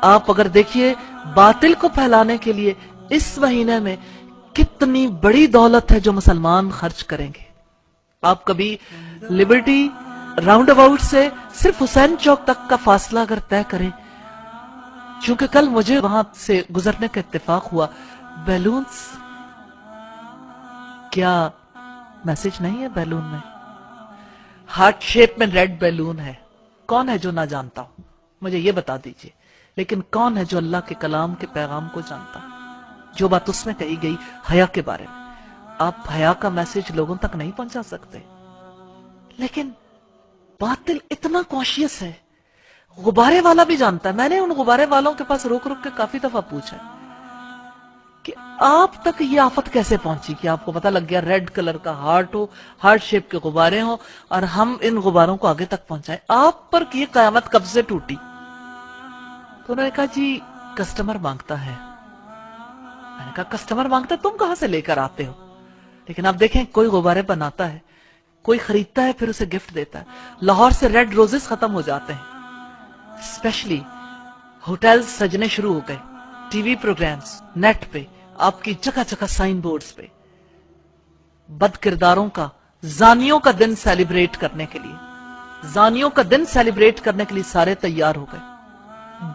آپ اگر دیکھیے باطل کو پھیلانے کے لیے اس مہینے میں کتنی بڑی دولت ہے جو مسلمان خرچ کریں گے. آپ کبھی لبرٹی راؤنڈ اباؤٹ سے صرف حسین چوک تک کا فاصلہ اگر طے کریں، چونکہ کل مجھے وہاں سے گزرنے کا اتفاق ہوا، بیلونز، کیا میسج نہیں ہے بیلون میں؟ ہارٹ شیپ میں ریڈ بیلون ہے. کون ہے جو نہ جانتا ہو؟ مجھے یہ بتا دیجئے. لیکن کون ہے جو اللہ کے کلام کے پیغام کو جانتا؟ جو بات اس میں کہی گئی حیا کے بارے میں، آپ حیا کا میسج لوگوں تک نہیں پہنچا سکتے. لیکن باطل اتنا کانشیس ہے، غبارے والا بھی جانتا ہے. میں نے ان غبارے والوں کے پاس رک رک کے کافی دفعہ پوچھا کہ آپ تک یہ آفت کیسے پہنچی کہ آپ کو پتہ لگ گیا ریڈ کلر کا ہارٹ ہو، ہارٹ شیپ کے غبارے ہوں، اور ہم ان غباروں کو آگے تک پہنچائیں. آپ پر یہ قیامت کب سے ٹوٹی؟ تو انہوں نے کہا جی کسٹمر مانگتا ہے. میں نے کہا کسٹمر مانگتا ہے، تم کہاں سے لے کر آتے ہو؟ لیکن آپ دیکھیں کوئی غبارے بناتا ہے، کوئی خریدتا ہے، پھر اسے گفٹ دیتا ہے. لاہور سے ریڈ روزز ختم ہو جاتے ہیں، اسپیشلی ہوٹلز سجنے شروع ہو گئے، ٹی وی پروگرامز، نیٹ پہ آپ کی جگہ جگہ سائن بورڈز پہ بد کرداروں کا، زانیوں کا دن سیلیبریٹ کرنے کے لیے، زانیوں کا دن سیلیبریٹ کرنے کے لیے سارے تیار ہو گئے.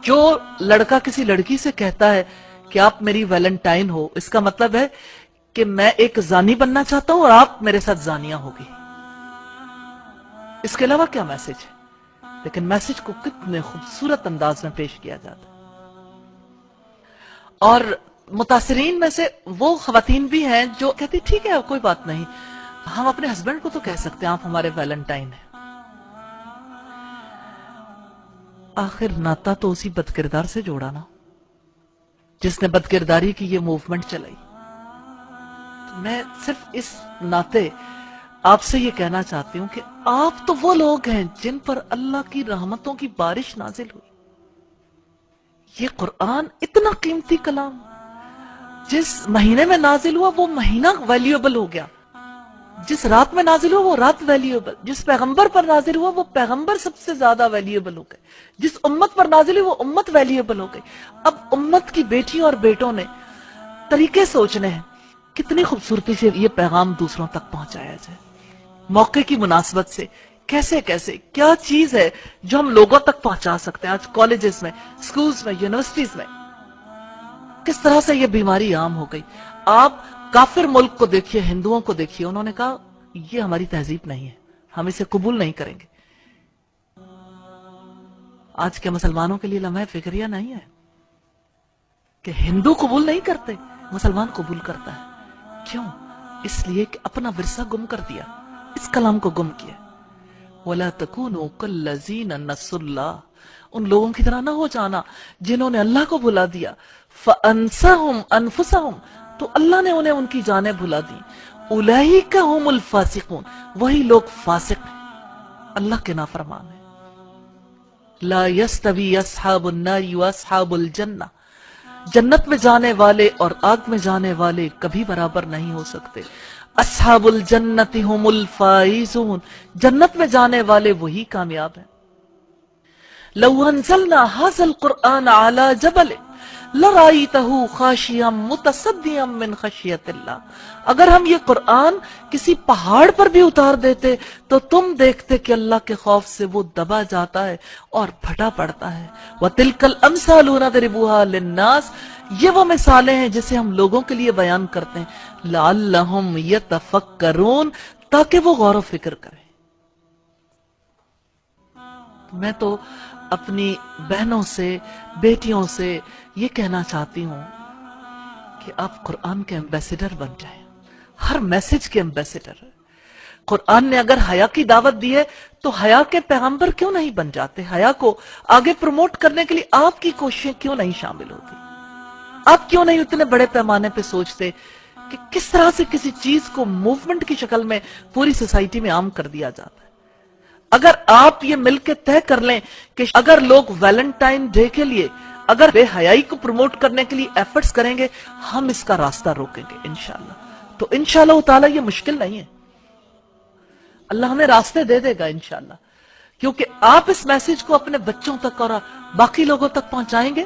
جو لڑکا کسی لڑکی سے کہتا ہے کہ آپ میری ویلنٹائن ہو، اس کا مطلب ہے کہ میں ایک زانی بننا چاہتا ہوں اور آپ میرے ساتھ زانیاں ہوگی. اس کے علاوہ کیا میسج ہے؟ لیکن میسج کو کتنے خوبصورت انداز میں پیش کیا جاتا ہے. اور متاثرین میں سے وہ خواتین بھی ہیں جو کہتی ٹھیک ہے کوئی بات نہیں، ہم اپنے ہسبینڈ کو تو کہہ سکتے ہیں آپ ہمارے ویلنٹائن ہیں. آخر ناتا تو اسی بدکردار سے جوڑا نا جس نے بدکرداری کی یہ موومنٹ چلائی. میں صرف اس ناطے آپ سے یہ کہنا چاہتی ہوں کہ آپ تو وہ لوگ ہیں جن پر اللہ کی رحمتوں کی بارش نازل ہوئی. یہ قرآن اتنا قیمتی کلام جس مہینے میں نازل ہوا وہ مہینہ ویلیوبل ہو گیا، جس رات میں نازل ہوا وہ رات ویلیوبل، جس پیغمبر پر نازل ہوا وہ پیغمبر سب سے زیادہ ویلیوبل ہو گئے، جس امت پر نازل ہوئی وہ امت ویلیوبل ہو گئی. اب امت کی بیٹیوں اور بیٹوں نے طریقے سوچنے ہیں کتنی خوبصورتی سے یہ پیغام دوسروں تک پہنچایا جائے، موقع کی مناسبت سے کیسے کیسے کیا چیز ہے جو ہم لوگوں تک پہنچا سکتے ہیں. آج کالجز میں، سکولز میں، یونیورسٹیز میں کس طرح سے یہ بیماری عام ہو گئی. آپ کافر ملک کو دیکھیے، ہندوؤں کو دیکھیے، انہوں نے کہا یہ ہماری تہذیب نہیں ہے، ہم اسے قبول نہیں کریں گے. آج کے مسلمانوں کے لیے لمحہ فکریہ نہیں ہے کہ ہندو قبول نہیں کرتے، مسلمان قبول کرتا ہے. کیوں؟ اس لیے کہ اپنا ورثہ گم کر دیا، اس کلام کو گم کیا. وَلَا تَكُونُوا كَالَّذِينَ نَسُوا اللَّهَ، ان لوگوں کی طرح نہ ہو جانا جنہوں نے اللہ کو بھلا دیا. فَأَنسَهُمْ أَنفُسَهُمْ، تو اللہ نے انہیں ان کی جانیں بھلا دی. أُولَئِكَ هُمُ الْفَاسِقُونَ، وہی لوگ فاسق ہیں، اللہ کے نافرمان ہیں. لَا يَسْتَوِي أَصْحَابُ النَّارِ وَأَصْحَابُ الْجَنَّةِ، جنت میں جانے والے اور آگ میں جانے والے کبھی برابر نہیں ہو سکتے. اصحاب الجنت هم الفائزون، جنت میں جانے والے وہی کامیاب ہیں. لو انزلنا هذا القرآن على جبل لرأيته خاشعا متصدعا من خشیت اللہ، اگر ہم یہ قرآن کسی پہاڑ پر بھی اتار دیتے تو تم دیکھتے کہ اللہ کے خوف سے وہ دبا جاتا ہے اور پھٹا پڑتا ہے. وَتِلْكَ الْأَمْثَالُ نَضْرِبُهَا لِلنَّاسِ، یہ وہ مثالیں ہیں جسے ہم لوگوں کے لیے بیان کرتے ہیں. لَعَلَّهُمْ يَتَفَكَّرُونَ، تاکہ وہ غور و فکر کریں. میں تو اپنی بہنوں سے، بیٹیوں سے یہ کہنا چاہتی ہوں کہ آپ قرآن کے ایمبیسیڈر بن جائیں، ہر میسج کے ایمبیسیڈر. قرآن نے اگر حیا کی دعوت دی ہے تو حیا کے پیغمبر کیوں نہیں بن جاتے؟ حیا کو آگے پروموٹ کرنے کے لیے آپ کی کوششیں کیوں نہیں شامل ہوتی؟ آپ کیوں نہیں اتنے بڑے پیمانے پہ سوچتے کہ کس طرح سے کسی چیز کو موومنٹ کی شکل میں پوری سوسائٹی میں عام کر دیا جاتا ہے؟ اگر آپ یہ مل کے طے کر لیں کہ اگر لوگ ویلنٹائن ڈے کے لیے اگر بے حیائی کو پروموٹ کرنے کے لیے ایفرٹس کریں گے، ہم اس کا راستہ روکیں گے انشاءاللہ. تو انشاءاللہ تعالی یہ مشکل نہیں ہے، اللہ ہمیں راستے دے دے گا انشاءاللہ. کیونکہ آپ اس میسج کو اپنے بچوں تک اور باقی لوگوں تک پہنچائیں گے